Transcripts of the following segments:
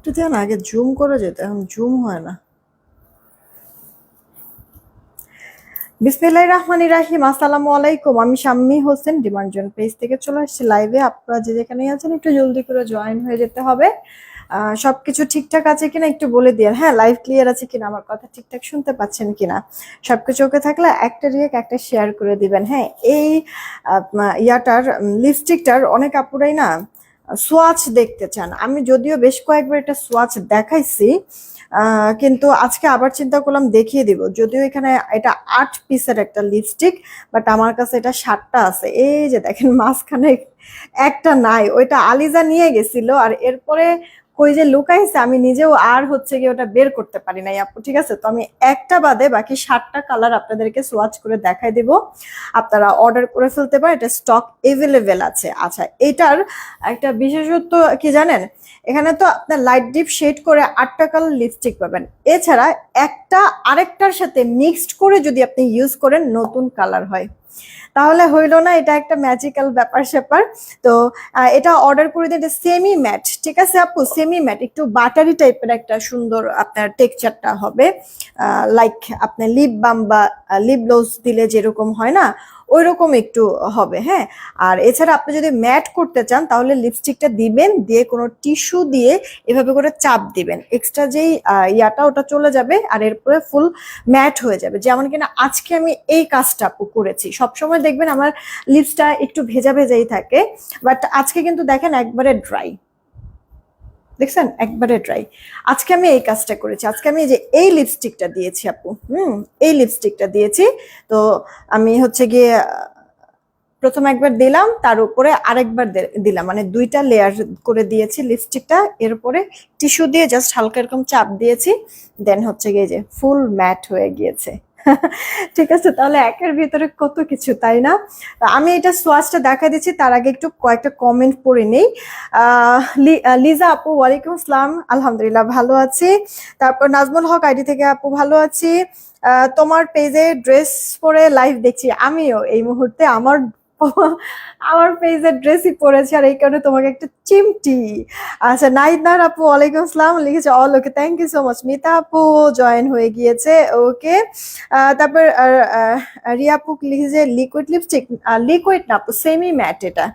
একটু দেন আগে জুম করে যেত, এখন জুম হয় না। বিসমিল্লাহির রহমানির রাহিম, আসসালামু আলাইকুম। আমি শাম্মী হোসেন ডিমান্ডজন পেজ থেকে চলে আসছি লাইভে। আপনারা যে যেখানেই আছেন একটু জলদি করে জয়েন হয়ে যেতে হবে। সবকিছু ঠিকঠাক আছে কিনা একটু বলে দিয়ে, হ্যাঁ লাইভ ক্লিয়ার আছে কিনা, আমার কথা ঠিকঠাক শুনতে পাচ্ছেন কিনা, সবকিছু ওকে থাকলে একটা রিয়েক্ট একটা শেয়ার করে দিবেন। হ্যাঁ, এই ইয়াটার লিপস্টিকটার অনেক আপুরাই না সোয়াচ দেখতে চান। আমি যদিও বেশ কয়েকবার এটা সোয়াচ দেখাইছি, কিন্তু আজকে আবার চিন্তা করলাম দেখিয়ে দিব। যদিও এখানে এটা 8 পিসের একটা লিপস্টিক, বাট আমার কাছে এটা 7টা আছে। এই যে দেখেন মাঝখানে একটা নাই, ওইটা আলিজা নিয়ে গেছিল, আর এরপরে কই যে লুকাইছে আমি নিজেও আর হচ্ছে গিয়ে ওটা বের করতে পারি নাই আপু। ঠিক আছে, তো আমি একটা বাদে বাকি 7টা কালার আপনাদেরকে সোয়াচ করে দেখাই দিব, আপনারা অর্ডার করে ফেলতে পারেন, এটা স্টক এভেলেবেল আছে। আচ্ছা, এটার একটা বিশেষত্ব কি জানেন, এখানে তো আপনার লাইট ডিপ শেড করে 8টা কালার লিপস্টিক পাবেন, এছাড়া একটা আরেকটার সাথে মিক্সড করে যদি আপনি ইউজ করেন নতুন কালার হয়। তাহলে হইলো না, এটা একটা ম্যাজিক্যাল ব্যাপার স্যাপার। তো এটা অর্ডার করে দিন, এটা সেমি ম্যাট। ঠিক আছে আপু, সেমি ম্যাট, একটু বাটারি টাইপের একটা সুন্দর আপনার টেক্সচারটা হবে, লাইক আপনার লিপ বাম বা লিপ গ্লোজ দিলে যেরকম হয় না, ওই রকম একটু হবে। হ্যাঁ, আর এছাড়া আপনি যদি ম্যাট করতে চান তাহলে লিপস্টিকটা দিবেন, দিয়ে কোনো টিস্যু দিয়ে এভাবে করে চাপ দিবেন, এক্সট্রা যেই ইয়াটা ওটা চলে যাবে, আর এরপরে ফুল ম্যাট হয়ে যাবে। যেমন কিনা আজকে আমি এই কাজটা করেছি। সবসময় দেখবেন আমার লিপসটা একটু ভেজা ভেজাই থাকে, বাট আজকে কিন্তু দেখেন একবারে ড্রাই, দেখছেন একবারে ড্রাই। আজকে আমি এই কাজটা করেছি, আজকে আমি এই লিপস্টিকটা দিয়েছি আপু। এই লিপস্টিকটা দিয়েছি। তো আমি হচ্ছে গিয়ে প্রথম একবার দিলাম, তার উপরে আরেকবার দিলাম, মানে 2টা লেয়ার করে দিয়েছি লিপস্টিকটা, এর উপরে টিস্যু দিয়ে জাস্ট হালকা এরকম চাপ দিয়েছি, দেন হচ্ছে গিয়ে যে ফুল ম্যাট হয়ে গিয়েছে। ঠিক আছে, তাহলে একের ভিতরে কত কিছু, তাই না? আমি এটা সোয়াচটা দেখা দিচ্ছি, তার আগে একটু কয়েকটা কমেন্ট পড়ে নেই। লিজা আপু, ওয়ালাইকুম আসসালাম, আলহামদুলিল্লাহ ভালো আছি। তারপর নাজমুল হক আইডি থেকে, আপু ভালো আছি, তোমার পেজে ড্রেস পরে লাইভ দেখছি। আমিও এই মুহূর্তে আমার আমার পেজের ড্রেসই পরেছি, আর এই কারণে তোমাকে একটা চিমটি। আচ্ছা, নাইদনার আপু ওয়ালাইকুম আসসালাম লিখেছে, all okay, thank you so much. Mita আপু জয়েন হয়ে গিয়েছে, ওকে। তারপর রিয়া আপু লিখেছে লিকুইড লিপস্টিক, লিকুইড না আপু, সেমি ম্যাট এটা।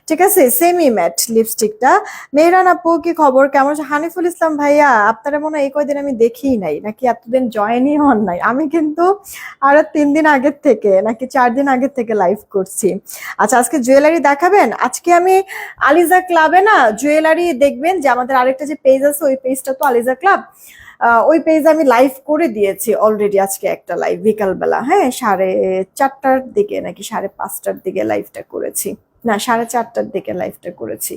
ঠিক আছে, সেমি ম্যাট লিপস্টিকটা। মেহরান আপু কি খবর, কেমন আছে? হানিফুল ইসলাম ভাইয়া, আপনারা মনে হয় এই কয়দিন আমি দেখিই নাই, নাকি এতদিন জয়েনই হন নাই? আমি কিন্তু আরো 3 দিন আগের থেকে নাকি 4 দিন আগের থেকে লাইভ করছি। আচ্ছা, আজকে জুয়েলারি দেখাবেন? আজকে আমি আলিজা ক্লাবে না জুয়েলারি দেখবেন, যে আমাদের আরেকটা যে পেজ আছে ওই পেজটা তো আলিজা ক্লাব, ওই পেজে আমি লাইভ করে দিয়েছি অলরেডি। আজকে একটা লাইভ বিকালবেলা, হ্যাঁ 4:30টার দিকে নাকি 5:30টার দিকে লাইভটা করেছি, না 4:30টার দিকে লাইভটা করেছি,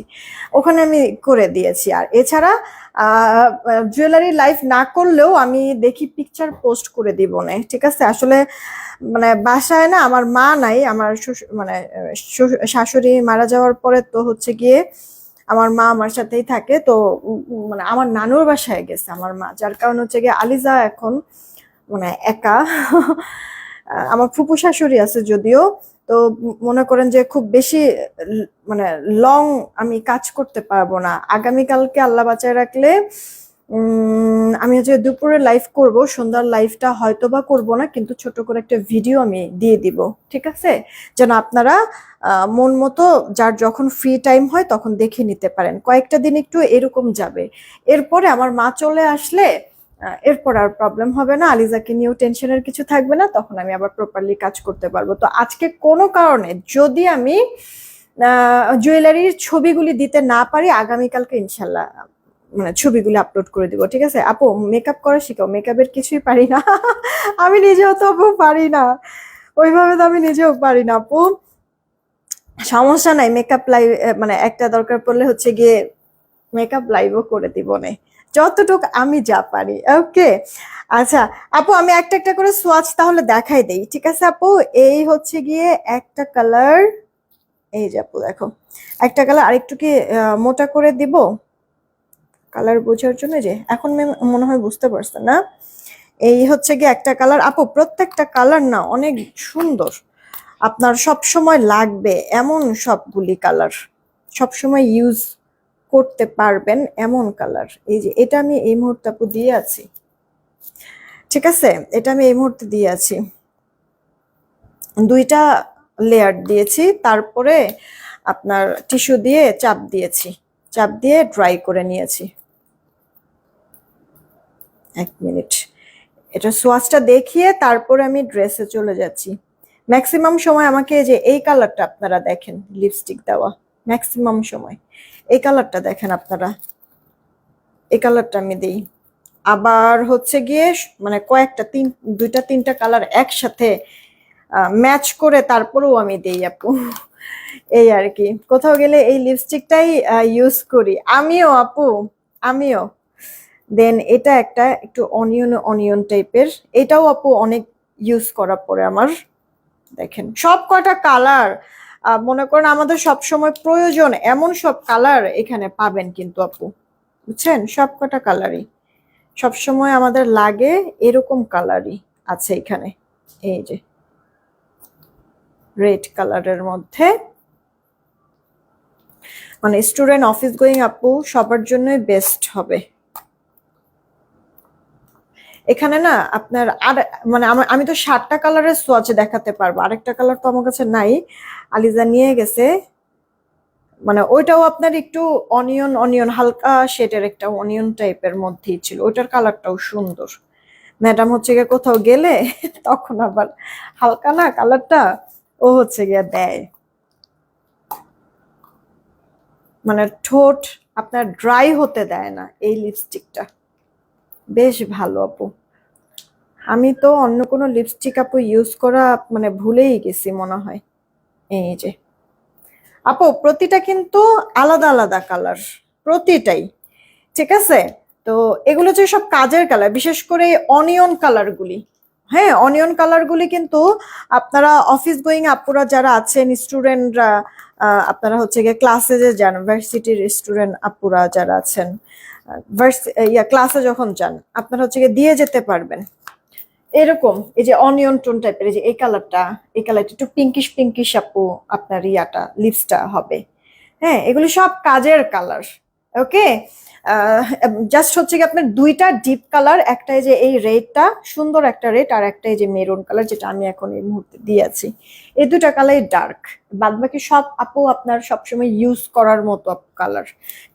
ওখানে আমি করে দিয়েছি। আর এছাড়া জুয়েলারি লাইভ না করলেও আমি দেখি পিকচার পোস্ট করে দিব না। ঠিক আছে, আসলে মানে বাসায় না আমার মা নাই, আমার মানে শাশুড়ি মারা যাওয়ার পরে তো হচ্ছে গিয়ে আমার মা আমার সাথেই থাকে। তো মানে আমার নানুর বাসায় গেছে আমার মা, যার কারণে হচ্ছে গিয়ে আলিজা এখন মানে একা। আমার ফুপু শাশুড়ি আছে যদিও, তো মনে করেন যে খুব বেশি মানে লং আমি কাজ করতে পারবো না। আগামীকালকে আল্লাহ বাঁচায় রাখলে আমি হচ্ছে দুপুরে লাইভ করব, সন্ধ্যার লাইভটা হয়তো বা করবো না, কিন্তু ছোট করে একটা ভিডিও আমি দিয়ে দিব। ঠিক আছে, যেন আপনারা মন মতো যার যখন ফ্রি টাইম হয় তখন দেখে নিতে পারেন। কয়েকটা দিন একটু এরকম যাবে, এরপরে আমার মা চলে আসলে এরপর আর প্রবলেম হবে না, আলিজাকে নিয়েও টেনশনের কিছু থাকবে না, তখন আমি আবার প্রপারলি কাজ করতে পারবো। তো আজকে কোনো কারণে যদি আমি জুয়েলারির ছবিগুলি দিতে না পারি, আগামীকালকে ইনশাল্লাহ মানে ছবিগুলো আপলোড করে দিব। ঠিক আছে আপু, মেকআপ করা শিখাও। মেকআপের কিছুই পারি না। আমি নিজেও তো আপু পারি না, ওইভাবে তো আমি নিজেও পারি না আপু। সমস্যা নাই, মেকআপ লাইভ মানে একটা দরকার পড়লে হচ্ছে গিয়ে মেকআপ লাইভও করে দিব না, যতটুকু আমি যা পারি। ওকে, আচ্ছা আপু, আমি একটা একটা করে সোয়াচ তাহলে দেখাই দেই। ঠিক আছে আপু, এই হচ্ছে গিয়ে একটা কালার, এই যে আপু দেখো একটা কালার, আরেকটু কি মোটা করে দিব কালার বোঝার জন্য, যে এখন মনে হয় বুঝতে পারছেন না। এই হচ্ছে গিয়ে একটা কালার আপু, প্রত্যেকটা কালার না অনেক সুন্দর, আপনার সব সময় লাগবে এমন সবগুলি কালার, সব সময় ইউজ করতে পারবেন এমন কালার। এই যে এটা আমি এই মুহূর্তে আপু দিয়ে আছি, ঠিক আছে, এটা আমি এই মুহূর্তে দিয়ে আছি, 2টা লেয়ার দিয়েছি, তারপরে আপনার টিস্যু দিয়ে চাপ দিয়েছি, চাপ দিয়ে ড্রাই করে নিয়েছি। 1 মিনিট, এটা সোয়াচটা দেখিয়ে তারপরে আমি ড্রেসে চলে যাচ্ছি। ম্যাক্সিমাম সময় আমাকে যে এই কালারটা আপনারা দেখেন লিপস্টিক দেওয়া, ম্যাক্সিমাম সময় এই কালারটা দেখেন আপনারা, এই কালারটা আমি দিই। আবার হচ্ছে গিয়ে মানে কয়েকটা 2টা 3টা কালার একসাথে ম্যাচ করে তারপরেও আমি দেই আপু। এই আর কি, কোথাও গেলে এই লিপস্টিকটাই ইউজ করি আমিও আপু, আমিও। দেন এটা একটা একটু অনিয়ন অনিয়ন টাইপের, এটাও আপু অনেক ইউজ করার পরে আমার দেখেন সব কয়টা কালার, মনে করেন আমাদের সব সময় প্রয়োজন এমন সব কালার এখানে পাবেন কিন্তু আপু, বুঝছেন, সব কয়টা কালারই সব সময় আমাদের লাগে এরকম কালারই আছে এখানে। এই যে রেড কালারের মধ্যে, মানে স্টুডেন্ট অফিস গোয়িং আপু সবার জন্যই বেস্ট হবে। এখানে না আপনার আর মানে আমি তো 7টা কালারের সোয়াচ দেখাতে পারবো, আরেকটা কালার তো আমার কাছে নাই, আলিজা নিয়ে গেছে, মানে ওইটাও আপনার একটু অনিয়ন অনিয়ন হালকা শেডের একটা অনিয়ন টাইপের মধ্যেই ছিল, ওইটার কালারটাও সুন্দর। ম্যাডাম হচ্ছে গিয়ে কোথাও গেলে তখন আবার হালকা না কালারটা ও হচ্ছে গিয়ে দেয়, মানে ঠোঁট আপনার ড্রাই হতে দেয় না এই লিপস্টিকটা, বেশ ভালো আপু। আমি তো অন্য কোনো লিপস্টিক আপু ইউজ করা মানে ভুলেই গেছি মনে হয়। এই যে আপু প্রতিটা কিন্তু আলাদা আলাদা কালার, প্রতিটাই, ঠিক আছে। তো এগুলো যে সব কাজের কালার, বিশেষ করে অনিয়ন কালারগুলি, হ্যাঁ অনিয়ন কালারগুলি কিন্তু আপনারা অফিস গোয়িং আপুরা যারা আছেন, স্টুডেন্টরা, আপনারা হচ্ছে গিয়ে ক্লাসে যে যান, ভার্সিটির স্টুডেন্ট আপুরা যারা আছেন, ক্লাসে যখন যান আপনারা হচ্ছে গিয়ে দিয়ে যেতে পারবেন এরকম। এই যে অনিয়ন টোন টাইপের, এই যে এই কালারটা, এই কালারটা একটু পিঙ্কিশ পিঙ্কিশ আপু আপনার ইয়াটা লিপসটা হবে, হ্যাঁ এগুলি সব কাজের কালার। ওকে, জাস্ট হচ্ছে কি আপনার 2টা ডিপ কালার, একটা এই যে এই রেডটা সুন্দর একটা রেড, আর একটা এই যে মেরুন কালার যেটা আমি এখন এই মুহূর্তে দিয়েছি, এই 2টা কালার ডার্ক, বাদ বাকি সব আপু আপনার সবসময় ইউজ করার মতো কালার,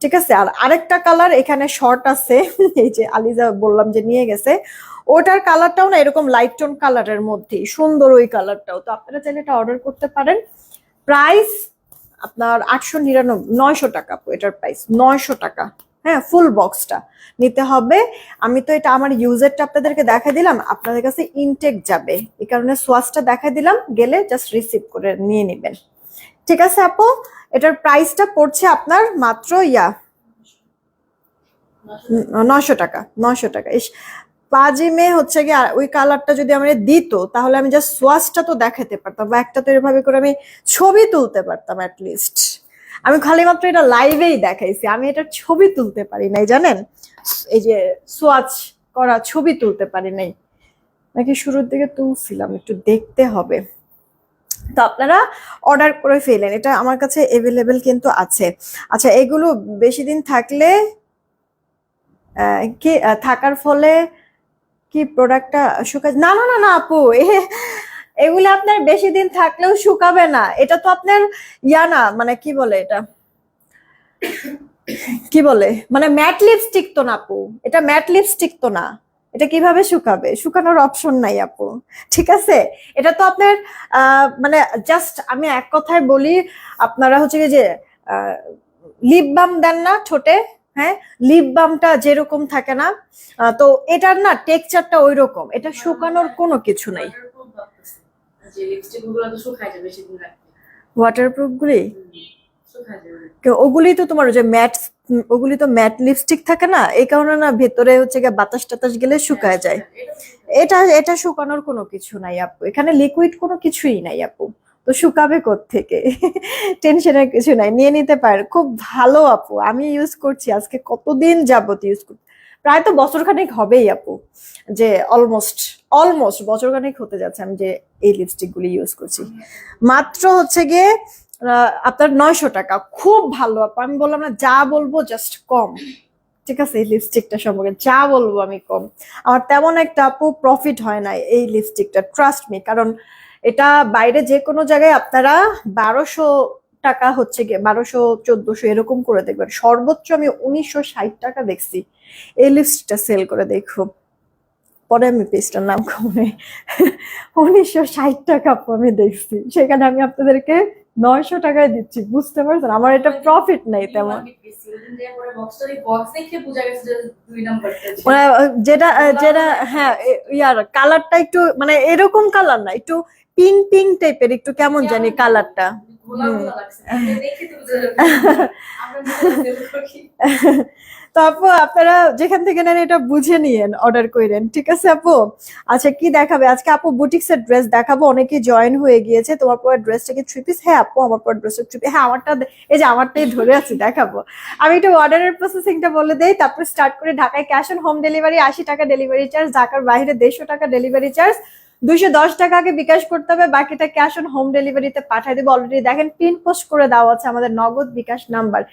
ঠিক আছে। আর আরেকটা কালার এখানে শর্ট আছে এই যে আলিজা বললাম যে নিয়ে গেছে, ওটার কালারটাও না এরকম লাইট টোন কালারের মধ্যেই সুন্দর, ওই কালারটাও তো আপনারা চাইলে এটা অর্ডার করতে পারেন। প্রাইস আপনার 899 টাকা আপু, এটার প্রাইস 900 টাকা, হ্যাঁ ফুল বক্সটা নিতে হবে। আমি তো এটা আমার ইউজারটা আপনাদেরকে দেখা দিলাম, আপনাদের কাছে ইনটেক যাবে, এই কারণে সোয়াচটা দেখা দিলাম, গেলে জাস্ট রিসিভ করে নিয়ে নেবেন, ঠিক আছে আপু। এটার প্রাইসটা পড়ছে আপনার মাত্র 900 টাকা, 900 টাকা। পাজিমে হচ্ছে গিয়ে ওই কালারটা যদি আমার দিত তাহলে আমি জাস্ট সোয়াচটা তো দেখাতে পারতাম, বা একটা তো এভাবে করে আমি ছবি তুলতে পারতাম অ্যাটলিস্ট। আমি খালি মাত্র এটা লাইভেই দেখাইছি, আমি এটার ছবি তুলতে পারি নাই জানেন, এই যে সোয়াচ করা ছবি তুলতে পারি নাই, নাকি শুরুর দিকে তুলছিলাম, একটু দেখতে হবে। তো আপনারা অর্ডার করে ফেলেন, এটা আমার কাছে এভেলেবেল কিন্তু আছে। আচ্ছা এগুলো বেশি দিন থাকলে কি থাকার ফলে কি প্রোডাক্টটা শুকায়? না না না না আপু, এগুলো আপনার বেশি দিন থাকলেও শুকাবে না, এটা তো আপনার ইয়া না, মানে কি বলে এটা, কি বলে, মানে ম্যাট লিপস্টিক তো না আপু, এটা ম্যাট লিপস্টিক তো না, এটা কিভাবে শুকাবে, শুকানোর অপশন নাই আপু, ঠিক আছে। এটা তো আপনার মানে জাস্ট আমি এক কথায় বলি, আপনারা হচ্ছে কি যে লিপ বাম দেন না ঠোঁটে, হ্যাঁ লিপ বামটা যেরকম থাকে না, তো এটার না টেক্সচারটা ওই রকম, এটা শুকানোর কোনো কিছু নাই। ওয়াটারপ্রুফ গুলি ওগুলি তো তোমার যে ম্যাট, ওগুলি তো ম্যাট লিপস্টিক থাকে না, এই কারণে না ভেতরে হচ্ছে গিয়ে বাতাস টাতাস গেলে শুকায় যায়। এটা এটা শুকানোর কোনো কিছু নাই আপু, এখানে লিকুইড কোনো কিছুই নাই আপু, তো শুকাবে কোত্থেকে টেনশনের কিছু নাই, নিয়ে নিতে পারে, খুব ভালো আপু, আমি ইউজ করছি আজকে কতদিন যাবত ইউজ করছি, প্রায় তো বছরখানেক হবেই আপু, যে অলমোস্ট অলমোস্ট বছরখানেক হতে যাচ্ছে আমি যে এই লিপস্টিক গুলি ইউজ করছি। মাত্র হচ্ছে গিয়ে আপনার 900 টাকা, খুব ভালো আপু। আমি বললাম না, যা বলবো জাস্ট কম, ঠিক আছে? এই লিপস্টিকটা সম্পর্কে যা বলবো আমি কম। আমার তেমন একটা আপু প্রফিট হয় না এই লিপস্টিকটা, ট্রাস্ট মি। কারণ এটা বাইরে যে কোনো জায়গায় আপনারা 1200 টাকা হচ্ছে গিয়ে 1200 1400 এরকম করে দেখবেন, সর্বোচ্চ আমি 1960 টাকা দেখছি এই লিপস্টিকটা সেল করে। দেখো পরে আমি পেজটার নাম কমে 1960 টাকা আপু আমি দেখছি, সেখানে আমি আপনাদেরকে 900 টাকায় দিচ্ছি, বুঝতে পারছেন? আমার এটা প্রফিট নাই তেমন। মানে যেটা যেটা হ্যাঁ, ইয়ার কালারটা একটু মানে এরকম কালার না, একটু পিঙ্ক পিঙ্ক টাইপের, একটু কেমন জানি কালারটা। তো আপু আপনারা যেখান থেকে নেন এটা বুঝে নিয়েন, অর্ডার করেন, ঠিক আছে আপু? আচ্ছা কি দেখাবে আজকে আপু? বুটিক্সের ড্রেস দেখাবো, অনেকে জয়েন হয়ে গিয়েছে। তোমার পর ড্রেসটা কি 3 পিস? হ্যাঁ আপু আমার পর ড্রেসটা 3 পিস। হ্যাঁ আমারটা এই যে আমারটাই ধরে আছি, দেখাবো। আমি একটু অর্ডারের প্রসেসিংটা বলে দেই, তারপর স্টার্ট করে। ঢাকায় ক্যাশ অন হোম ডেলিভারি 80 টাকা ডেলিভারি চার্জ, ঢাকার বাইরে 150 টাকা ডেলিভারি চার্জ, 210 টাকা আগে বিকাশ করতে হবে, বাকিটা ক্যাশ অন হোম ডেলিভারিতে পাঠিয়ে দেবো। অলরেডি দেখেন পিন পোস্ট করে দেওয়া আছে আমাদের নগদ বিকাশ নাম্বার।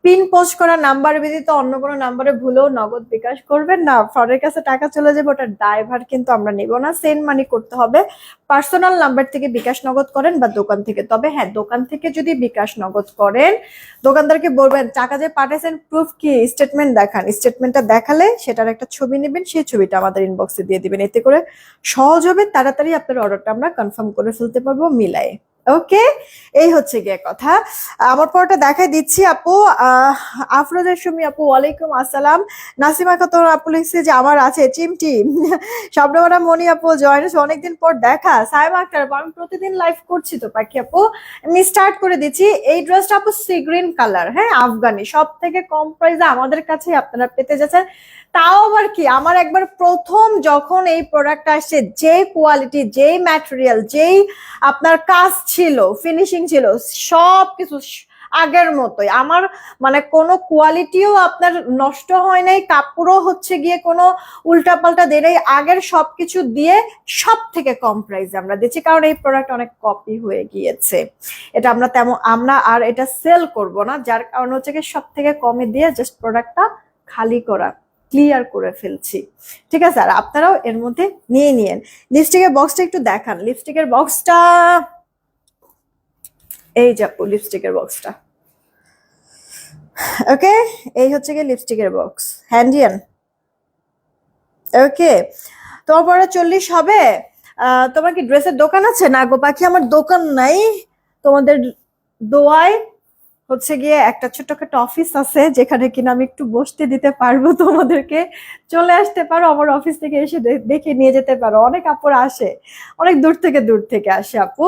পিন পোস্ট করা নাম্বার ব্যতীত অন্য কোনো নাম্বারে ভুলেও নগদ বিকাশ করবেন না, ফ্রডের কাছে টাকা চলে যাবে, ওটার দায়ভার কিন্তু আমরা নিব না। সেন্ড মানি করতে হবে, পার্সোনাল নাম্বার থেকে বিকাশ নগদ করেন বা দোকান থেকে। তবে হ্যাঁ, দোকান থেকে যদি বিকাশ নগদ করেন, দোকানদারকে বলবেন টাকা যে পাঠিয়েছেন প্রুফ কি, স্টেটমেন্ট দেখান। স্টেটমেন্টটা দেখালে সেটার একটা ছবি নেবেন, সেই ছবিটা আমাদের ইনবক্সে দিয়ে দিবেন। এতে করে সহজ হবে, তাড়াতাড়ি আপনার অর্ডারটা আমরা কনফার্ম করে ফেলতে পারবো মিলায়ে। ওকে, এই হচ্ছে গিয়ে কথা। আমার পরটা দেখাই দিচ্ছি আপু। আফরোজা সুমি আপু ওয়ালাইকুম আসসালাম। নাসিমা খাতুন আপু লিখছে যে আমার আছে চিমটি। শবনমরা মনি আপু জয়েন হয়েছে, অনেকদিন পর দেখা। সাইমা আক্তার আপু আমি প্রতিদিন লাইভ করছি তো পাখি আপু, আমি স্টার্ট করে দিচ্ছি। এই ড্রেসটা আপু সি গ্রিন কালার, হ্যাঁ আফগানি, সব থেকে কম প্রাইসে আমাদের কাছে আপনারা পেতে যাচ্ছেন। তাও আবার কি, আমার একবার প্রথম যখন এই প্রোডাক্ট আসছে, যে কোয়ালিটি, যেই ম্যাটেরিয়াল, যেই আপনার কাজ ছিল, ফিনিশিং ছিল, সবকিছু আগের মতোই। আমার মানে কোনো কোয়ালিটিও আপনার নষ্ট হয় নাই, কাপড়ও হচ্ছে গিয়ে কোনো উল্টাপাল্টা দেয় নাই, আগের সবকিছু দিয়ে সব থেকে কম প্রাইসে আমরা দিচ্ছি। কারণ এই প্রোডাক্ট অনেক কপি হয়ে গিয়েছে, এটা আমরা তেমন আমরা আর এটা সেল করব না, যার কারণ হচ্ছে কি সব থেকে কমে দিয়ে জাস্ট প্রোডাক্টটা খালি করা, ক্লিয়ার করে ফেলছি, ঠিক আছে? আর আপনারাও এর মধ্যে নিয়ে নিয়েন। লিপস্টিকের বক্সটা একটু দেখান, লিপস্টিকের বক্সটা এই যে লিপস্টিকের বক্সটা। ওকে, এই হচ্ছে গিয়ে লিপস্টিকের বক্স, হ্যান্ডিয়ান। ওকে, তোমার পরে 40 হবে। তোমার কি ড্রেসের দোকান আছে? না গো পাখি, আমার দোকান নাই, তোমাদের দোয়ায় হচ্ছে গিয়ে একটা ছোটখাটো অফিস আছে, যেখানে কিনা আমি একটু বসতে দিতে পারবো তোমাদেরকে। চলে আসতে পারো আমার অফিস থেকে, এসে দেখে নিয়ে যেতে পারো। অনেক আপুরা আসে, অনেক দূর থেকে আসে আপু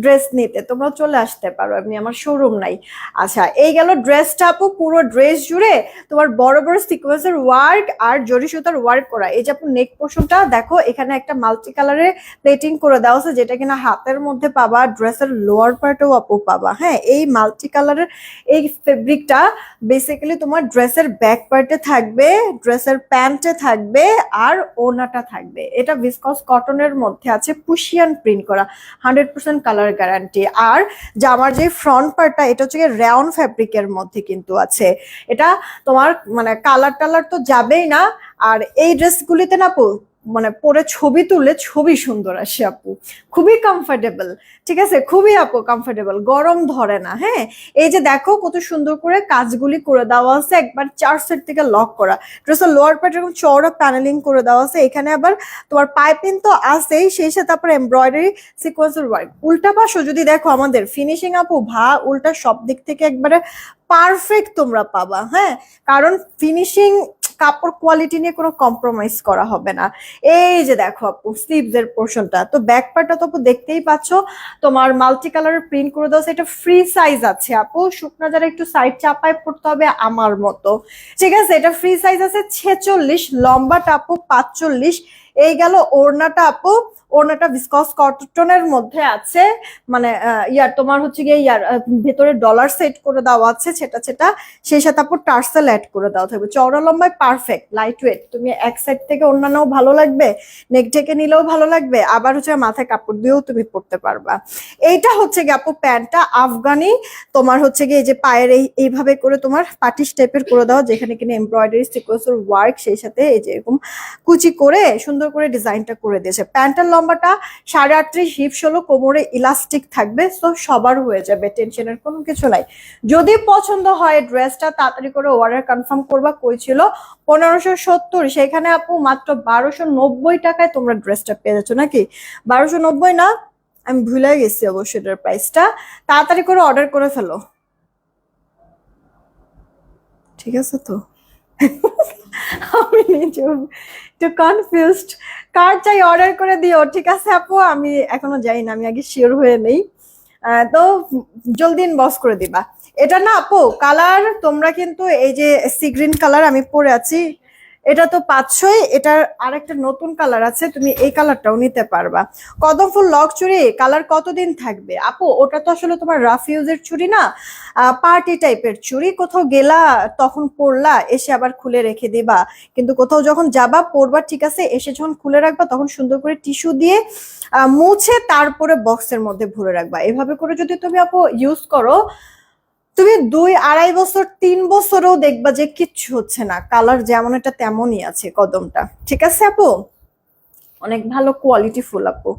ড্রেস নিতে, তোমরা চলে আসতে পারো, এমনি আমার শোরুম নাই। আচ্ছা, এই গেল ড্রেসটা আপু। পুরো ড্রেস জুড়ে তোমার বড় বড় সিকোয়েন্সের ওয়ার্ক আর জরি সুতার ওয়ার্ক করা। এই যে আপু নেক পোর্শনটা দেখো, এখানে একটা মাল্টি কালারের প্লেটিং করে দেওয়া আছে, যেটা কিনা হাতের মধ্যে পাবা, ড্রেসের লোয়ার পার্টেও আপু পাবা। হ্যাঁ, এই মাল্টি কালারের এই ফেব্রিকটা বেসিক্যালি তোমার ড্রেসের ব্যাক পার্টে থাকবে, ড্রেসের প্যান্টে থাকবে, আর ওনাটা থাকবে। এটা ভিসকস কটনের মধ্যে আছে, পুশিয়ান প্রিন্ট করা, 100% কালার গ্যারান্টি। আর জামার যে ফ্রন্ট পার্টটা, এটা হচ্ছে রাউন্ড ফ্যাব্রিকের মধ্যে কিন্তু আছে। এটা তোমার মানে কালার টালার তো যাবেই না। আর এই ড্রেসগুলিতে না মানে পরে ছবি তুললে ছবি সুন্দর আসে আপু, খুবই কমফোর্টেবল, ঠিক আছে? খুবই আপু কমফোর্টেবল, গরম ধরে না। হ্যাঁ, এই যে দেখো কত সুন্দর করে কাজগুলি করে দেওয়া আছে, একবার 4 সেট থেকে লক করা। ড্রেসের লোয়ার পার্ট এরকম চওড়া প্যানেলিং করে দেওয়া আছে, এখানে আবার তোমার পাইপিং তো আছেই, সেই সাথে তারপর এমব্রয়ডারি সিকোয়েন্সের ওয়ার্ক। উল্টা পাশও যদি দেখো আমাদের ফিনিশিং আপু উল্টা সব দিক থেকে একবারে পারফেক্ট তোমরা পাবা। হ্যাঁ, কারণ ফিনিশিং, কাপড় কোয়ালিটি নিয়ে কোনো কম্প্রোমাইজ করা হবে না। এই যে দেখো আপু স্লিভস এর পোর্শনটা, তো ব্যাক পার্টটা তো আপু দেখতেই পাচ্ছ, তোমার মাল্টি কালারের প্রিন্ট করে দেওয়া, এটা ফ্রি সাইজ আছে আপু, শুকনা যারা একটু সাইড চাপায় পড়তে হবে আমার মতো, ঠিক আছে? এটা ফ্রি সাইজ আছে 46, লম্বাটা আপু 45। এই গেল ওড়নাটা আপু, ওড়নাটা ভিসকস কটনের মধ্যে আছে, মানে ইয়ার তোমার হচ্ছে গিয়ে ইয়ার ভেতরে ডলার সেট করে দেওয়া আছে সেটা সেটা, সেই সাথে আপু টার্সেল অ্যাড করে দেওয়া থাকবে। চওড়া লম্বায় পারফেক্ট, লাইট ওয়েট, তুমি এক সাইড থেকে অন্যান্যও ভালো লাগবে, নেক ঢেকে নিলেও ভালো লাগবে, আবার হচ্ছে মাথায় কাপড় দিয়েও তুমি পরতে পারবা। এইটা হচ্ছে গিয়ে আপু প্যান্টটা আফগানি, তোমার হচ্ছে গিয়ে এই যে পায়ের এইভাবে করে তোমার পাটিশ টাইপের করে দেওয়া, যেখানে কিনা এমব্রয়ডারি সিকোয়েন্সের ওয়ার্ক, সেই সাথে এই যে এরকম কুচি করে সুন্দর করে ডিজাইনটা করে দিয়েছে। প্যান্টের লম্বাটা 38.5, হিপ 16, কোমরে ইলাস্টিক থাকবে, তো সবার হয়ে যাবে, টেনশনের কোনো কিছু নাই। যদি পছন্দ হয় ড্রেসটা তাড়াতাড়ি করে অর্ডার কনফার্ম করবা। কই ছিল 1570, সেখানে আপু মাত্র 1290 টাকায় তোমরা ড্রেসটা পেয়ে যাচ্ছ, নাকি 1290 না, আমি ভুলে গেছি অবশ্যই এটার প্রাইসটা। তাড়াতাড়ি করে অর্ডার করে ফেলো, ঠিক আছে তো? আমি নিজেও একটু কনফিউজড, কার চাই অর্ডার করে দিও, ঠিক আছে আপু? আমি এখনো যাই না, আমি আগে শিওর হয়ে নেই, তো জলদি ইনবক্স করে দিবা। এটা না আপু কালার, তোমরা কিন্তু এই যে সি গ্রিন কালার আমি পরে আছি, এটা তো পাচ্ছই, এটার আরেকটা নতুন কালার আছে, তুমি এই কালারটাও নিতে পারবা। কদম ফুল লক চুড়ি কালার কতদিন থাকবে আপু? ওটা তো আসলে তোমার রাফ ইউজের চুড়ি না, পার্টি টাইপের চুড়ি, কোথাও গেলা তখন পরলা, এসে আবার খুলে রেখে দিবা, কিন্তু কোথাও যখন যাবা পরবা, ঠিক আছে, এসে যখন খুলে রাখবা তখন সুন্দর করে টিস্যু দিয়ে মুছে তারপরে বক্সের মধ্যে ভরে রাখবা। এভাবে করে যদি তুমি আপু ইউজ করো, তুমি 2-2.5 বছর 3 বছরেও দেখবা যে কিচ্ছু হচ্ছে না, কালার যেমন এটা তেমনই আছে কদমটা, ঠিক আছে আপু? অনেক ভালো কোয়ালিটি ফুল আপু।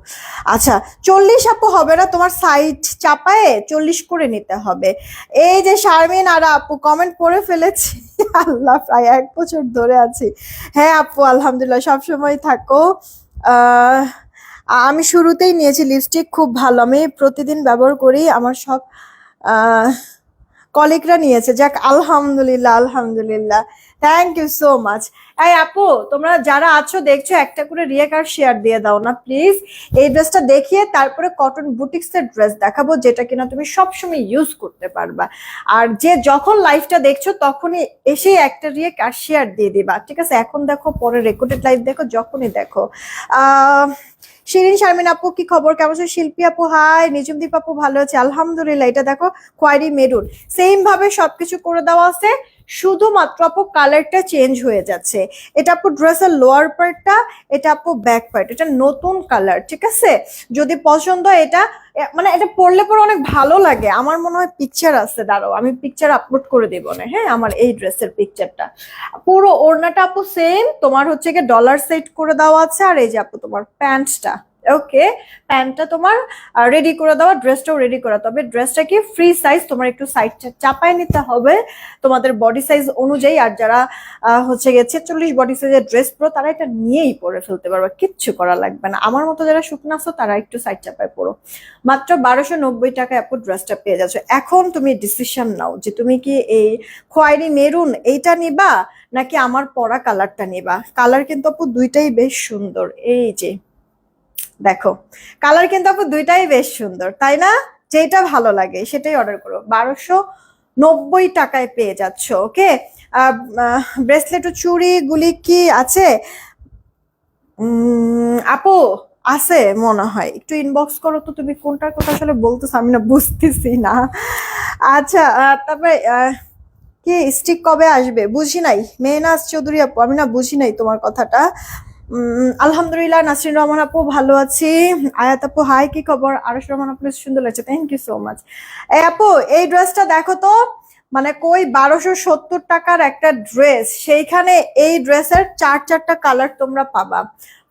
আচ্ছা 40 আপু হবে না, তোমার সাইড চাপায়ে 40 করে নিতে হবে। এই যে শারমিন আর আপু কমেন্ট করে ফেলেছি, আল্লাহ প্রায় 1 বছর ধরে আছি। হ্যাঁ আপু আলহামদুলিল্লাহ, সবসময় থাকো। আহ আমি শুরুতেই নিয়েছি লিপস্টিক, খুব ভালো, আমি প্রতিদিন ব্যবহার করি, আমার সব আহ কলিগরা নিয়েছে, যাক আলহামদুলিল্লাহ আলহামদুলিল্লাহ, থ্যাংক ইউ সো মাচ। এই আপু তোমরা যারা আছো দেখছো, একটা করে রিয়েক্ট আর শেয়ার দিয়ে দাও না প্লিজ। এই ড্রেসটা দেখিয়ে তারপরে কটন বুটিক্স এর ড্রেস দেখাবো, যেটা কিনা তুমি সবসময় ইউজ করতে পারবা। আর যে যখন লাইভটা দেখছো তখনই এসে একটা রিয়েক্ট আর শেয়ার দিয়ে দিবা, ঠিক আছে? এখন দেখো, পরে রেকর্ডেড লাইভ দেখো, যখনই দেখো। শিরিন শারমিন আপু কি খবর, কেমন আছো? শিল্পী আপু হাই, নিজুমদীপ আপু ভালো আছে আলহামদুলিল্লাহ। এটা দেখো খয়েরি মেরুন, সেম ভাবে সবকিছু করে দেওয়া আছে, শুধুমাত্র আপু কালারটা চেঞ্জ হয়ে যাচ্ছে। এটা আপু ড্রেসের লোয়ার পার্টটা, এটা আপু ব্যাক পার্ট, এটা নতুন কালার, ঠিক আছে? যদি পছন্দ হয় এটা, মানে এটা পরলে পরে অনেক ভালো লাগে, আমার মনে হয় পিকচার আছে, দাঁড়াও আমি পিকচার আপলোড করে দেবো না, হ্যাঁ, আমার এই ড্রেসের পিকচারটা। পুরো ওড়নাটা আপু সেম, তোমার হচ্ছে গিয়ে ডলার সেট করে দেওয়া আছে, আর এই যে আপু তোমার প্যান্টটা, ওকে, প্যান্টটা তোমার রেডি করে দেওয়া, ড্রেসটাও রেডি করা, তবে ড্রেসটা কি ফ্রি সাইজ, তোমার একটু সাইজটা চাপায় নিতে হবে তোমাদের বডি সাইজ অনুযায়ী। আর যারা হচ্ছে গিয়ে 46 বডি সাইজের ড্রেস প্রো, তারা এটা নিয়েই পরে ফেলতে পারবে, কিচ্ছু করা লাগবে না। আমার মতো যারা শুকনো আছো তারা একটু সাইজ চাপায় পড়ো। মাত্র 1290 টাকায় আপু ড্রেসটা পেয়ে যাচ্ছ। এখন তুমি ডিসিশন নাও যে তুমি কি এই খয়েরি মেরুন এইটা নিবা, নাকি আমার পরা কালারটা নিবা। কালার কিন্তু আপু দুইটাই বেশ সুন্দর, এই যে দেখো, কালার কিন্তু আপু দুইটাই বেশ সুন্দর, তাই না? যেটা ভালো লাগে সেটাই অর্ডার করো, 1290 টাকায় পেয়ে যাচ্ছ, ওকে? ব্রেসলেট ও চুড়ি গুলি কি আছে আপু? আছে মনে হয়, একটু ইনবক্স করো তো, তুমি কোনটার কথা আসলে বলতেছো আমি না বুঝতেছি না। আচ্ছা তারপরে কি স্টিক কবে আসবে বুঝি নাই, মেহনাজ চৌধুরী আপু, আমি না বুঝি নাই তোমার কথাটা। আলহামদুলিল্লাহ, নাসরিন রহমান আপু ভালো আছি। আয়াত আপু হাই, কি খবর? আরশ রহমান আপু সুন্দর লাগছে, থ্যাংক ইউ সো মাচ। এই আপু এই ড্রেসটা দেখো তো, মানে কই 1270 টাকার একটা ড্রেস, সেইখানে এই ড্রেসের 4-4টা কালার তোমরা পাবা।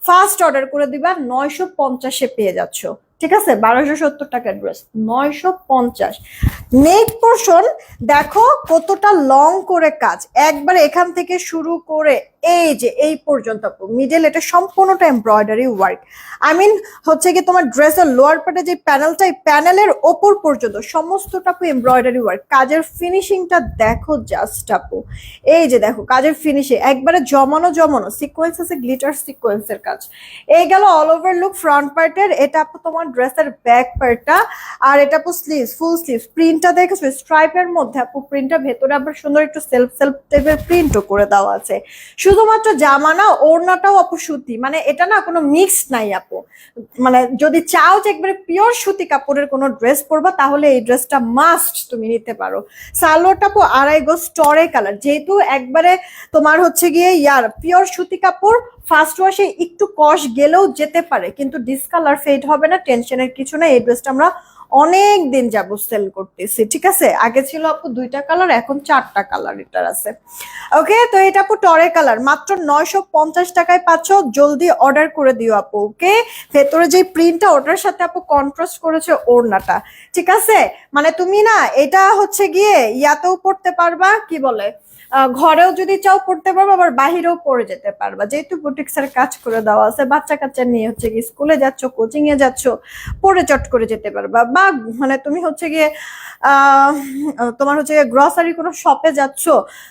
ফার্স্ট অর্ডার করে দিবা, 950-এ পেয়ে যাচ্ছ, ঠিক আছে? 1270 টাকার ড্রেস 950। নেক পোর্শন দেখো কতটা লং করে কাজ, একবার এখান থেকে শুরু করে এই যে এই পর্যন্ত মিডল, এটা সম্পূর্ণটা এমব্রয়ডারি ওয়ার্ক। আই মিন হচ্ছে কি তোমার ড্রেসের লোয়ার পার্টে যে প্যানেলটা, এই প্যানেলের ওপর পর্যন্ত সমস্তটা এমব্রয়ডারি ওয়ার্ক। কাজের ফিনিশিংটা দেখো জাস্ট আপু, এই যে দেখো কাজের ফিনিশিং একবারে জমানো জমানো, সিকোয়েন্স আছে, গ্লিটার সিকোয়েন্সের কাজ। এই গেল অল ওভার লুক ফ্রন্ট পার্টের। এটা আপু তোমার তোমার ড্রেসের ব্যাক পার্টটা, আর এটা আপু স্লিভস, ফুল স্লিভস। প্রিন্টটা দেখেছো স্ট্রাইপের মধ্যে আপু, প্রিন্টটা ভেতরে আবার সুন্দর একটু সেলফ সেলফ টাইপের প্রিন্টও করে দেওয়া আছে। শুধুমাত্র জামা না, ওড়নাটাও আপু সুতি, মানে এটা না কোনো মিক্স নাই আপু। মানে যদি চাও যে একবারে পিওর সুতি কাপড়ের কোনো ড্রেস পরবা, তাহলে এই ড্রেসটা মাস্ট তুমি নিতে পারো। সালোয়ারটা আপু আড়াই গজ স্টরে কালার, যেহেতু একবারে তোমার হচ্ছে গিয়ে ইয়ার পিওর সুতি কাপড়, ফার্স্ট ওয়াশে একটু কষ গেলেও যেতে পারে, কিন্তু ডিসকালার ফেড হবে না, টেনশনের কিছু না। এই ড্রেসটা আমরা অনেক দিন যাব সেল করতেছি, ঠিক আছে। আগে ছিল আপু 2টা কালার, এখন 4টা কালার এটার আছে। ওকে, তো এটা আপু টরে কালার, মাত্র 950 টাকায় পাচ্ছ। জলদি অর্ডার করে দিও আপু। ওকে, ভেতরে যে প্রিন্টটা ওটার সাথে আপু কন্ট্রাস্ট করেছে ওড়নাটা, ঠিক আছে। মানে তুমি না এটা হচ্ছে গিয়ে ইয়াতেও পড়তে পারবা, কি বলে ঘরেও যদি চাও পড়তে পারবো, আবার বাহিরেও পড়ে যেতে পারবা, যেহেতু বুটিক্সের কাজ করে দেওয়া আছে। বাচ্চা কাচ্চা নিয়ে হচ্ছে কি স্কুলে যাচ্ছ, কোচিং এ যাচ্ছ, পরে চট করে যেতে পারবা। বা মানে তুমি হচ্ছে গিয়ে আহ তোমার হচ্ছে গ্রসারি কোনো শপে যাচ্ছ,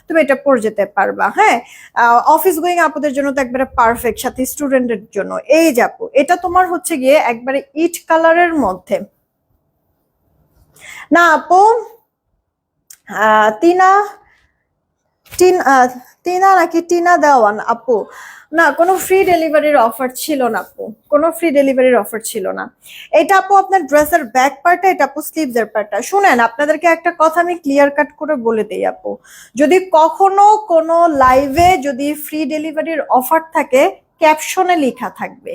তুমি এটা পরে যেতে পারবা। হ্যাঁ, অফিস গোয়িং আপুদের জন্য তো একবারে পারফেক্ট, সাথে স্টুডেন্টের জন্য। এই যাপু, এটা তোমার হচ্ছে গিয়ে একবারে ইট কালারের মধ্যে না আপু, তিনা টিনা নাকি টিনা দেওয়ান আপু, না কোনো ফ্রি ডেলিভারির অফার ছিল না আপু, কোনো ফ্রি ডেলিভারির অফার ছিল না। এটা আপু আপনার ড্রেসের ব্যাক পার্টটা, এটা আপু স্লিভস এর পার্টটা। শুনেন, আপনাদেরকে একটা কথা আমি ক্লিয়ার কাট করে বলে দিই আপু, যদি কখনো কোনো লাইভে যদি ফ্রি ডেলিভারির অফার থাকে, ক্যাপশনে লেখা থাকবে,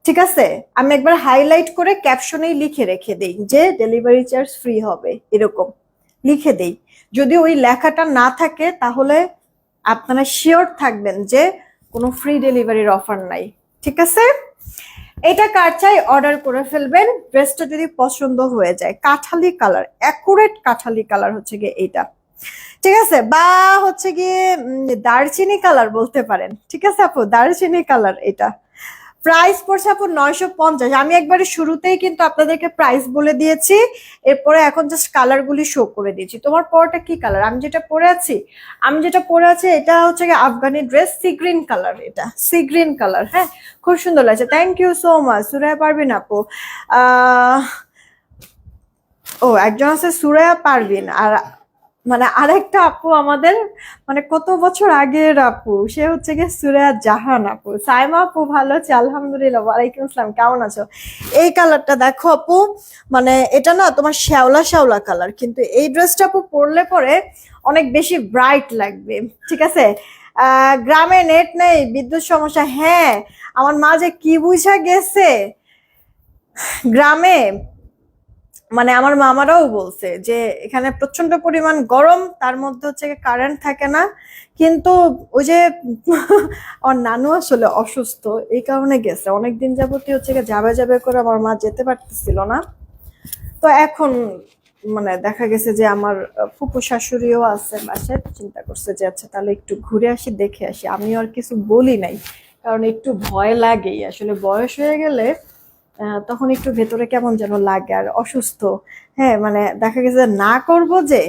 ঠিক আছে। আমি একবার হাইলাইট করে ক্যাপশনেই লিখে রেখে দেই যে ডেলিভারি চার্জ ফ্রি হবে, এরকম লিখে দেই। যদি ওই লেখাটা না থাকে, তাহলে আপনারা শিওর থাকবেন যে কোনো ফ্রি ডেলিভারির অফার নাই, ঠিক আছে। এটা কার চাই অর্ডার করে ফেলবেন, ড্রেসটা যদি পছন্দ হয়ে যায়। Kathali colour, accurate Kathali colour হচ্ছে গিয়ে এইটা, ঠিক আছে। বা হচ্ছে গিয়ে দারচিনি কালার বলতে পারেন, ঠিক আছে আপু, দারচিনি কালার। এটা প্রাইস পড়ছে আপু 950। আমি একবারে শুরুতেই কিন্তু আপনাদেরকে প্রাইস বলে দিয়েছি, এরপরে এখন জাস্ট কালার গুলি শো করে দিয়েছি। তোমার পরটা কি কালার? আমি যেটা পরে আছি এটা হচ্ছে Afghani dress, sea green colour. এটা সি গ্রিন কালার, হ্যাঁ, খুব সুন্দর লাগছে। Thank you so much Suraiya Parvin আপু। ও একজন আছে সুরাইয়া পারবিন, আর মানে আরেকটা আপু আমাদের মানে কত বছর আগের আপু, সে হচ্ছে গিয়ে সুরাইয়া জাহান আপু। সাইমা আপু ভালো আছে আলহামদুলিল্লাহ, ওয়ালাইকুম আসসালাম, কেমন আছো? এই কালারটা দেখো আপু, মানে এটা না তোমার শ্যাওলা শ্যাওলা কালার, কিন্তু এই ড্রেসটা আপু পরলে পরে অনেক বেশি ব্রাইট লাগবে, ঠিক আছে। গ্রামে নেট নেই, বিদ্যুৎ সমস্যা, হ্যাঁ আমার মা যে কি বুঝা গেছে গ্রামে, মানে আমার মামারাও বলছে যে এখানে প্রচন্ড পরিমাণ গরম, তার মধ্যে হচ্ছে কারেন্ট থাকে না। কিন্তু ওই যে আমার নানু আসলে অসুস্থ, এই কারণে গেছে অনেকদিন যাবতীয় হচ্ছে যাবে যাবে করে আমার মা যেতে পারতেছিল না। তো এখন মানে দেখা গেছে যে আমার ফুপু শাশুড়িও আছে বাসায়, চিন্তা করছে যে আচ্ছা তাহলে একটু ঘুরে আসি, দেখে আসি। আমিও আর কিছু বলি নাই, কারণ একটু ভয় লাগেই আসলে, বয়স হয়ে গেলে তখন একটু ভেতরে কেমন যেন লাগে, আর অসুস্থ। হ্যাঁ, মানে দেখা গেছে না করব যে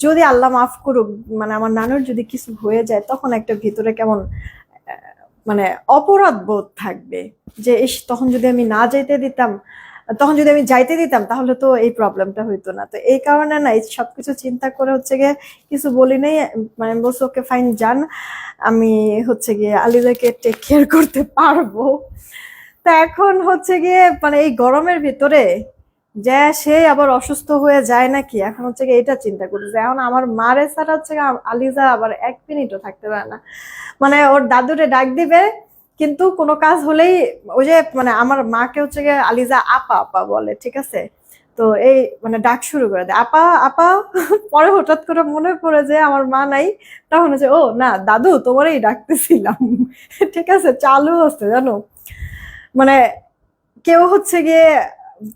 যদি আল্লাহ মাফ করুক, মানে আমার নানুর যদি কিছু হয়ে যায়, তখন একটা ভিতরে কেমন মানে অপরাধ বোধ থাকবে যে তখন যদি আমি না যেতে দিতাম, তখন যদি আমি যাইতে দিতাম, তাহলে তো এই প্রবলেমটা হইতো না। তো এই কারণে না এই সবকিছু চিন্তা করে হচ্ছে গিয়ে কিছু বলি নাই, মানে বলছি ওকে ফাইন যান, আমি হচ্ছে গিয়ে আলিদাকে টেক কেয়ার করতে পারবো। তা এখন হচ্ছে গিয়ে মানে এই গরমের ভিতরে যে সে আবার অসুস্থ হয়ে যায় নাকি, এখন হচ্ছে গিয়ে এটা চিন্তা করতেছে। এখন আমার মারে ছাড়া হচ্ছে আলিজা আবার 1 মিনিটও থাকতে পারে না, মানে ওর দাদুরে ডাক দিবে, কিন্তু কোনো কাজ হলেই ওই যে মানে আমার মাকে হচ্ছে গিয়ে আলিজা আপা আপা বলে, ঠিক আছে। তো এই মানে ডাক শুরু করে দেয় আপা আপা, পরে হঠাৎ করে মনে পড়ে যে আমার মা নাই, তখন হচ্ছে ও না দাদু তোমারই ডাকতেছিলাম। ঠিক আছে, চালু হচ্ছে জানো, মানে কেউ হচ্ছে গিয়ে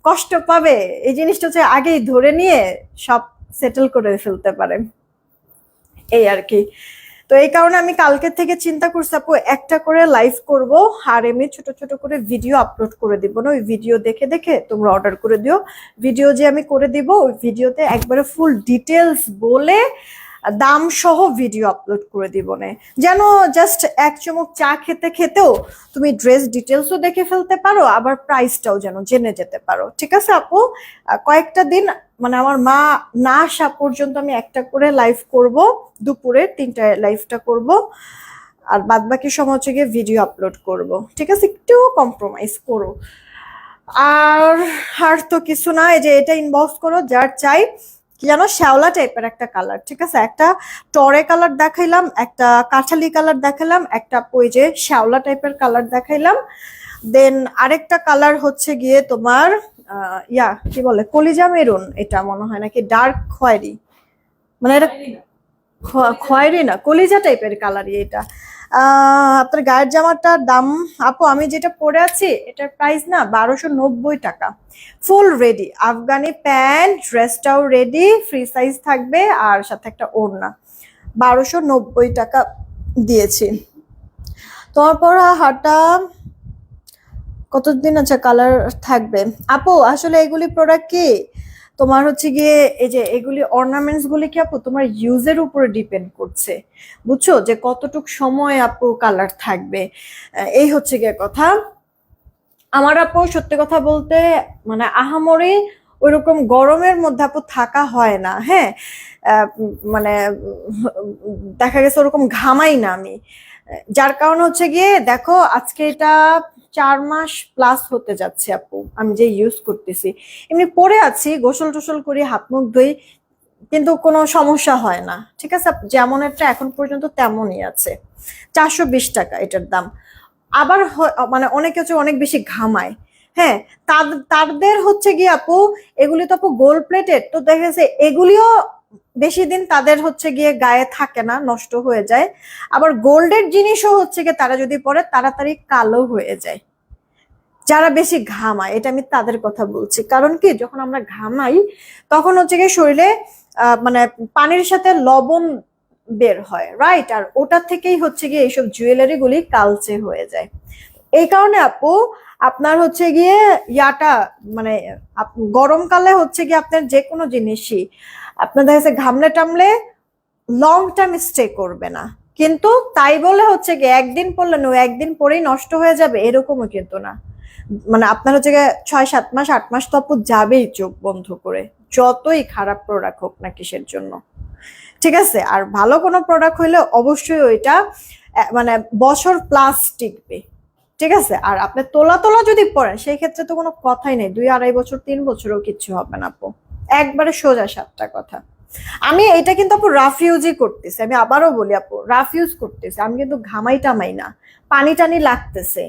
কষ্ট পাবে এই জিনিসটা হচ্ছে আগেই ধরে নিয়ে সব সেটেল করে ফেলতে পারে, এই আর কি। তো এই কারণে আমি কালকে থেকে চিন্তা করছি আপু একটা করে লাইভ করব, আর এমনি ছোট ছোট করে ভিডিও আপলোড করে দিব না, ওই ভিডিও দেখে দেখে তোমরা অর্ডার করে দিও। ভিডিও যে আমি করে দিব, ওই ভিডিওতে একবারে ফুল ডিটেলস বলে দাম সহ ভিডিও আপলোড করে দিব না, যেন জাস্ট এক চুমুক চা খেতে খেতেও তুমি ড্রেস ডিটেলসও দেখে ফেলতে পারো, আবার প্রাইসটাও যেন জেনে যেতে পারো। ঠিক আছে আপু, কয়েকটা দিন মানে আমার মা না আসা পর্যন্ত আমি একটা করে লাইভ করব, দুপুরে 3টায় লাইভটা করব, আর বাদ বাকি সময় হচ্ছে গিয়ে ভিডিও আপলোড করব। ঠিক আছে, একটু কম্প্রোমাইজ করো। আর আর তো কিছু না, এই যে এটা ইনবক্স করো যার চাই। কি জানো, শ্যাওলা টাইপের একটা কালার। ঠিক আছে, একটা টরে কালার দেখাইলাম, একটা কাঠালি কালার দেখাইলাম, একটা ওই যে শ্যাওলা টাইপের কালার দেখাইলাম। দেন আরেকটা কালার হচ্ছে গিয়ে তোমার কি বলে, কলিজা মেরুন, এটা মনে হয় নাকি ডার্ক খয়েরি, মানে এটা খয়েরি না, কলিজা টাইপের কালারই এটা। আপনার গায়ের জামাটার দাম আপু, আমি যেটা পরে আছি এটার প্রাইস না 1290 টাকা, ফুল রেডি, আফগানি প্যান্ট, ড্রেসটাও রেডি, ফ্রি সাইজ থাকবে, আর সাথে একটা ওড়না, 1290 টাকা দিয়েছি। তারপর হাটা কতদিন আছে কালার থাকবে আপু? আসলে এগুলি প্রোডাক্ট কি তোমার হচ্ছে গিয়ে, এই যে এগুলি অর্নামেন্টস গুলি কি আপু তোমার ইউজের উপরে ডিপেন্ড করছে, বুঝছো, যে কতটুক সময় আপু কালার থাকবে, এই হচ্ছে গিয়ে কথা। আমার আপু সত্যি কথা বলতে মানে আহামরি ওইরকম গরমের মধ্যে আপু থাকা হয় না, হ্যাঁ। মানে দেখা গেছে ওরকম ঘামাই না আমি, যার কারণ হচ্ছে গিয়ে দেখো আজকে এটা 4 মাস প্লাস হতে যাচ্ছে আপু আমি যে ইউজ করতেছি। এমনি পরে আছি, গোসল টোসল করি, হাত মুখ ধুই, কিন্তু কোনো সমস্যা হয় না। ঠিক আছে, যেমন একটা এখন পর্যন্ত তেমনই আছে। 420 টাকা এটার দাম। আবার মানে অনেকে হচ্ছে অনেক বেশি ঘামায়, হ্যাঁ, তাদের হচ্ছে গিয়ে আপু এগুলি তো আপু গোল্ড প্লেটেড, তো দেখা যাচ্ছে এগুলিও বেশি দিন তাদের হচ্ছে গিয়ে গায়ে থাকে না, নষ্ট হয়ে যায়। আবার গোল্ডের জিনিসও হচ্ছে গিয়ে তারা যদি পরে তাড়াতাড়ি কালো হয়ে যায়, যারা বেশি ঘামায়, এটা আমি তাদের কথা বলছি। কারণ কি, যখন আমরা ঘামাই তখন হচ্ছে গিয়ে শরীরে মানে পানির সাথে লবণ বের হয়, রাইট, আর ওটা থেকেই হচ্ছে গিয়ে এইসব জুয়েলারি গুলি কালচে হয়ে যায়। এই কারণে আপু আপনার হচ্ছে গিয়ে মানে গরমকালে হচ্ছে গিয়ে আপনার যে কোনো জিনিসই আপনার দেখা যাচ্ছে ঘামলে টামলে লং টাইম স্টে করবে না, কিন্তু তাই বলে হচ্ছে গিয়ে একদিন পরলে একদিন পরেই নষ্ট হয়ে যাবে এরকমও কিন্তু না। মানে আপনার হচ্ছে গিয়ে 6-7 মাস 8 মাস তো আপু যাবেই চোখ বন্ধ করে, যতই খারাপ প্রোডাক্ট হোক না কিসের জন্য। ঠিক আছে, আর ভালো কোনো প্রোডাক্ট হইলে অবশ্যই ওইটা মানে বছর প্লাস টিকবে। ঠিক আছে, আর আপনি তোলা তোলা যদি পড়েন সেই ক্ষেত্রে তো কোনো কথাই নেই, 2-2.5 বছর 3 বছরও কিচ্ছু হবে না আপু, একবারে সোজা সাতটা কথা। আমি এটা কিন্তু আপু রাফ ইউজই করতেছি, আমি আবারও বলি আপু রাফ ইউজ করতেছি, আমি কিন্তু ঘামাই টামাই না, পানি টানি লাগতেছে।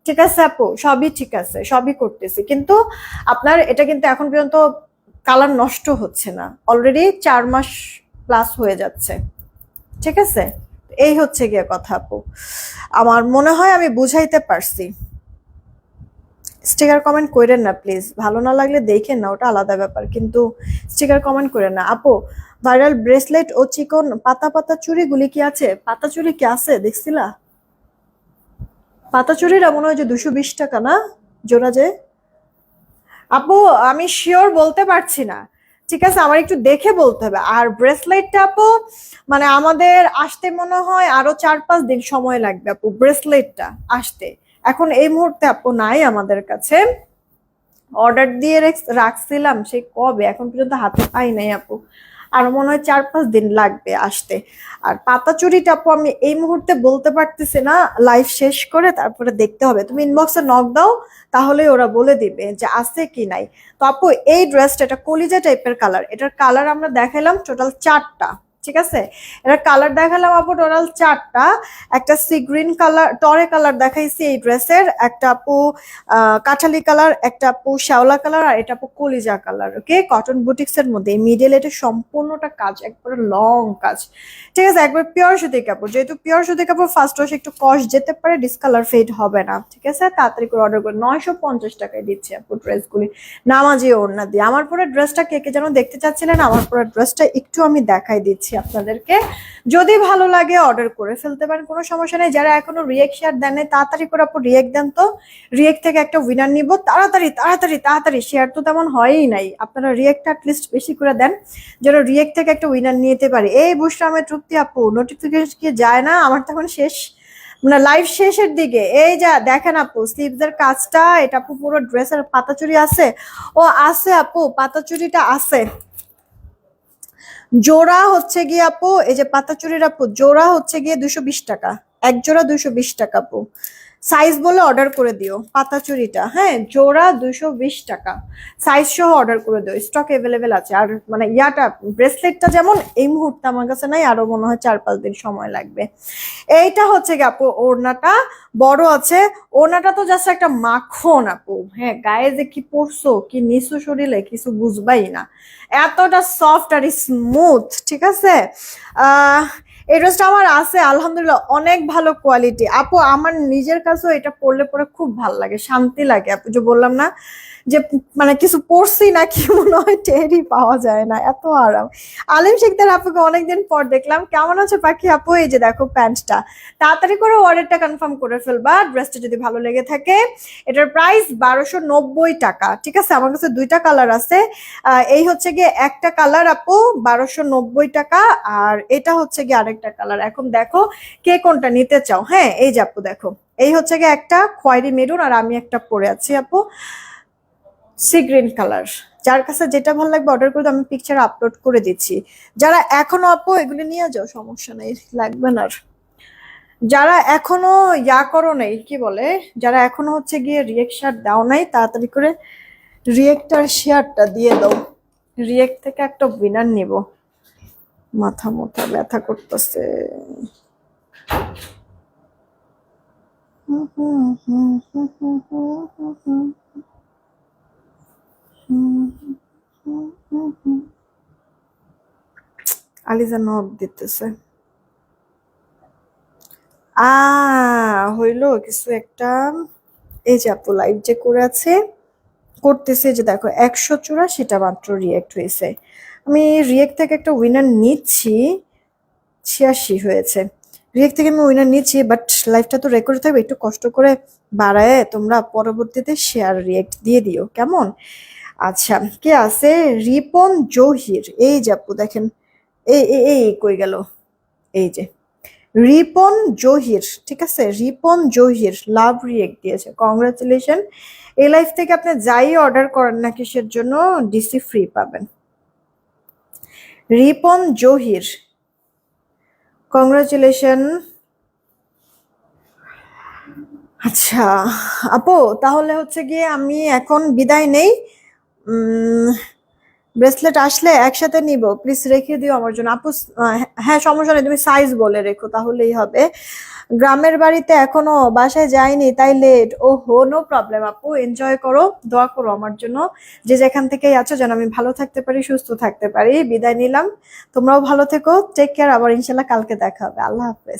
ঠিক আছে আপু, সবই ঠিক আছে, সবই করতেছি, কিন্তু আপনার এটা কিন্তু এখন পর্যন্ত কালার নষ্ট হচ্ছে না, অলরেডি 4 মাস প্লাস হয়ে যাচ্ছে। ঠিক আছে, এই হচ্ছে গিয়ে কথা আপু, আমার মনে হয় আমি বুঝাইতে পারছি। স্টিকার কমেন্ট করেন না প্লিজ, ভালো না লাগলে দেখেন না, ওটা আলাদা ব্যাপার, কিন্তু স্টিকার কমেন্ট করেন না আপু। ভাইরাল ব্রেসলেট ও চিকন পাতা পাতা চুড়িগুলি কি আছে? পাতা চুড়ি কি আছে দেখছিলা? পাতা চুড়িটা মনে হয় যে 220 টাকা না জোড়া যে। আপু আমি শিওর বলতে পারছি না, ঠিক আছে, আমার একটু দেখে বলতে হবে। আর ব্রেসলেটটা আপু মানে আমাদের আসতে মনে হয় আরো 4-5 দিন সময় লাগবে আপু ব্রেসলেটটা আসতে, এখন এই মুহূর্তে আপু নাই আমাদের কাছে, অর্ডার দিয়ে রাখছিলাম সে কবে, এখন পর্যন্ত হাতে পাই নাই আপু, আর মনে হয় 4-5 দিন লাগবে আসতে। আর পাতা চুরিটা আপু আমি এই মুহূর্তে বলতে পারতেছি না, লাইভ শেষ করে তারপরে দেখতে হবে, তুমি ইনবক্সে নক দাও, তাহলে ওরা বলে দিবে যে আছে কি নাই। তো আপু এই ড্রেসটা, এটা কলিজা টাইপের কালার, এটার কালার আমরা দেখাইলাম টোটাল 4টা। ঠিক আছে, এটার কালার দেখালাম আপু টোটাল 4টা, একটা সি গ্রিন কালার টরে কালার দেখাইছি এই ড্রেসের, একটা আপু কাঠালি কালার, একটা আপু শ্যাওলা কালার, আর এটা আপু কলিজা কালার। ওকে, কটন বুটিক্স এর মধ্যে মিডল এটা সম্পূর্ণটা কাজ, একবারে লং কাজ। ঠিক আছে, একবার পিওর সুতি কাপড়, যেহেতু পিওর সুতি কাপড় ফার্স্ট ওয়াশ একটু কস্ট যেতে পারে, ডিসকালার ফেড হবে না। ঠিক আছে, তাড়াতাড়ি করে অর্ডার করে 950 টাকায় দিচ্ছে আপু ড্রেসগুলি, নামাজি ওড়না দিয়ে। আমার পরে ড্রেসটা কে কে যেন দেখতে চাচ্ছিলেন, আমার পরে ড্রেসটা একটু আমি দেখাই দিচ্ছি। দিচ্ছি আপনাদেরকে। যদি ভালো লাগে অর্ডার করে ফেলতে পারেন, কোনো সমস্যা নেই। যারা এখনো রিয়েক্ট শেয়ার দেন নাই তাড়াতাড়ি করে আপু রিয়েক্ট দেন তো, রিয়েক্ট থেকে একটা উইনার নিব। তাড়াতাড়ি তাড়াতাড়ি তাড়াতাড়ি, শেয়ার তো তেমন হয়ই নাই, আপনারা রিয়েক্ট অ্যাটলিস্ট বেশি করে দেন যেন রিয়েক্ট থেকে একটা উইনার নিতে পারি। এই বুশরামের তৃপ্তি আপু, নোটিফিকেশন কি যায় না? আমার তখন শেষ, মানে লাইভ শেষের দিকে। এই যা দেখেন আপু স্লিভসের কাজটা, এটা আপু পুরো ড্রেসের পাতাচুরি আছে। ও আছে আপু, পাতাচুরিটা আছে। জোড়া হচ্ছে গিয়ে আপু, এই যে পাতাচুরির আপু জোড়া হচ্ছে গিয়ে 220 টাকা, এক জোড়া 220 টাকা আপু। সাইজ বলে অর্ডার করে দিও পাতাচুরিটা, হ্যাঁ জোড়া 220 টাকা, সাইজ সহ অর্ডার করে দিও, স্টক এভেলেবেল আছে। আর মানে ইয়াটা ব্রেসলেটটা যেমন এই মুহূর্তে আমার কাছে নাই, আরো মনে হয় 4-5 দিন সময় লাগবে। এইটা হচ্ছে কি আপু ওড়নাটা বড় আছে, ওড়নাটা তো জাস্ট একটা মাখন আপু, হ্যাঁ গায়ে যে কি পরছো কি নিচু শরীরে কিছু বুঝবাই না, এতটা সফট আর স্মুথ, ঠিক আছে। আহ এই ড্রেসটা আমার আছে আলহামদুলিল্লাহ, অনেক ভালো কোয়ালিটি আপু। আমার নিজের কাছেও এটা পরলে পরে খুব ভালো লাগে, শান্তি লাগে আপু। যে বললাম না যে মানে কিছু পরছি না কি মনে হয় টেরই পাওয়া যায় না, এত আরাম। আলিম শিকদার আপুকে অনেকদিন পর দেখলাম, কেমন আছে পাখি আপু? এই যে দেখো প্যান্টটা, তাড়াতাড়ি করে অর্ডারটা কনফার্ম করে ফেলবা ড্রেসটা যদি ভালো লেগে থাকে। এটার প্রাইস 1290 টাকা, ঠিক আছে। আমার কাছে দুইটা কালার আছে, এই হচ্ছে গিয়ে একটা কালার আপু 1290 টাকা, আর এটা হচ্ছে গিয়ে আরেকটা কালার। এখন দেখো কে কোনটা নিতে চাও। হ্যাঁ এই যে আপু দেখো, এই হচ্ছে গিয়ে একটা খয়েরি মেরুন, আর আমি একটা পরে আছি আপু সি গ্রিন কালার। যার কাছে যেটা ভালো লাগবে অর্ডার করে আমি পিকচার আপলোড করে দিচ্ছি। যারা এখনো আপু এগুলো নিয়ে যাও, সমস্যা নেই, লাগবে না আর। যারা এখনো ইয়া করো নাই, কি বলে, যারা এখনো হচ্ছে গিয়ে রিয়েক্ট শেয়ার দাও নাই, তাড়াতাড়ি করে রিয়েক্টার শেয়ারটা দিয়ে দাও। রিয়েক্ট থেকে একটা উইনার নিব। মাথা মোথা ব্যথা করতেছে। আলিজা নক দিতেছে। হইলো কিছু একটা। এই যে আপু লাইভ যে করে আছে করতেছে, যে দেখো 184টা মাত্র রিয়েক্ট হয়েছে। আমি রিয়েক্ট থেকে একটা উইনার নিচ্ছি, 86 হয়েছে। রিয়েক্ট থেকে আমি উইনার নিচ্ছি, বাট লাইভটা তো রেকর্ড থাকবে, একটু কষ্ট করে বাড়ায় তোমরা পরবর্তীতে শেয়ার রিয়েক্ট দিয়ে দিও, কেমন? আচ্ছা কে আছে? রিপন জহির, এই যে আপু দেখেন, এই এই এই কই গেল, এই যে রিপন জহির, ঠিক আছে। রিপন জহির লাভ রিয়েক্ট দিয়েছে, কংগ্রাচুলেশন। এই লাইফ থেকে আপনি যাই অর্ডার করেন না কিসের জন্য, ডিসি ফ্রি পাবেন। রিপন জহির, কংগ্রাচুলেশন। আচ্ছা আপু তাহলে হচ্ছে গিয়ে আমি এখন বিদায় নেই। ব্রেসলেট আসলে একসাথে নিব, প্লিজ রেখে দিও আমার জন্য আপু। হ্যাঁ সমস্যা নেই, তুমি সাইজ বলে রেখো তাহলেই হবে। গ্রামের বাড়িতে এখনো বাসায় যাইনি তাই লেট। ও হো, নো প্রবলেম আপু, এনজয় করো, দোয়া করো আমার জন্য, যে যেখান থেকেই আছো যেন আমি ভালো থাকতে পারি, সুস্থ থাকতে পারি। বিদায় নিলাম, তোমরাও ভালো থেকো, টেক কেয়ার, আবার ইনশাল্লাহ কালকে দেখা হবে। আল্লাহ হাফেজ।